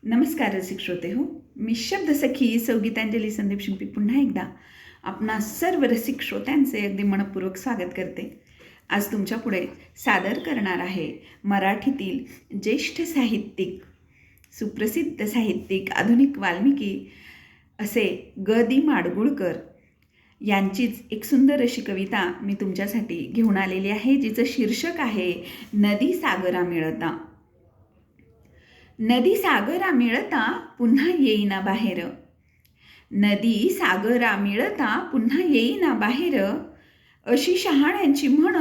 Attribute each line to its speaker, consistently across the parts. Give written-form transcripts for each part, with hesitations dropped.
Speaker 1: नमस्कार रसिक श्रोते हो. मी शब्द सखी सौ गीतांजली संदीप शिंपी पुन्हा एकदा आपणा सर्व रसिक श्रोत्यांचे अगदी मनपूर्वक स्वागत करते. आज तुमच्या पुढे सादर करणार आहे मराठीतील ज्येष्ठ साहित्यिक, सुप्रसिद्ध साहित्यिक, आधुनिक वाल्मिकी असे ग दी माडगूळकर यांचीच एक सुंदर अशी कविता मी तुमच्यासाठी घेऊन आलेली आहे, जिचं शीर्षक आहे नदी सागरा मिळता. नदी सागरा मिळता पुन्हा येईना बाहेर. नदी सागरा मिळता पुन्हा येईना बाहेर. अशी शहाण्यांची म्हण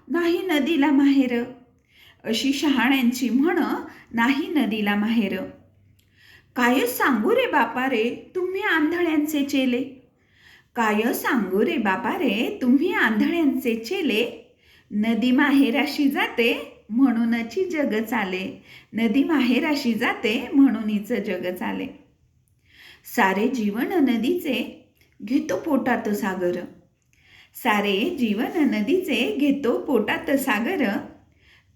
Speaker 1: नाही नदीला माहेर. अशी शहाण्यांची म्हण नाही नदीला माहेर. काय सांगू रे बापा रे तुम्ही आंधळ्यांचे चेले. काय सांगू रे बापा रे तुम्ही आंधळ्यांचे चेले. नदी माहेराशी जाते म्हणूनची जग चाले. नदी माहेराशी जाते म्हणूनच जग चाले. सारे जीवन नदीचे घेतो पोटात सागर. सारे जीवन नदीचे घेतो पोटात सागर.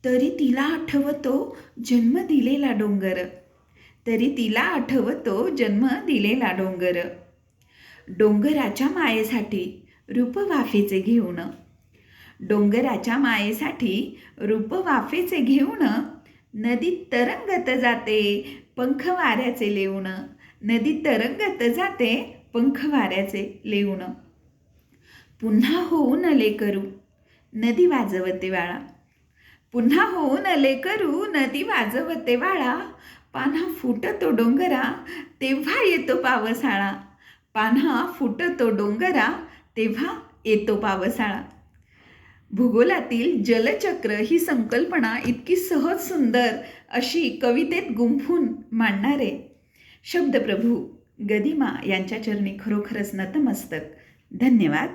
Speaker 1: तरी तिला आठवतो जन्म दिलेला डोंगर. तरी तिला आठवतो जन्म दिलेला डोंगर. डोंगराच्या मायेसाठी रूप वाफेचे घेऊन. डोंगराच्या मायेसाठी रूप वाफेचे घेऊन. नदीत तरंगत जाते पंख वाऱ्याचे लेऊन. नदीत तरंगत जाते पंख वाऱ्याचे लेऊन. पुन्हा होऊन लेकरू नदी वाजवते वाळा. पुन्हा होऊन लेकरू नदी वाजवते वाळा. पान्हा फुटतो डोंगरा तेव्हा येतो पावसाळा. पान्हा फुटतो डोंगरा तेव्हा येतो पावसाळा. भूगोलातील जलचक्र ही संकल्पना इतकी सहज सुंदर अशी कवितेत गुंफून मांडणारे शब्दप्रभू गदिमा यांच्या चरणी खरोखरच नतमस्तक. धन्यवाद.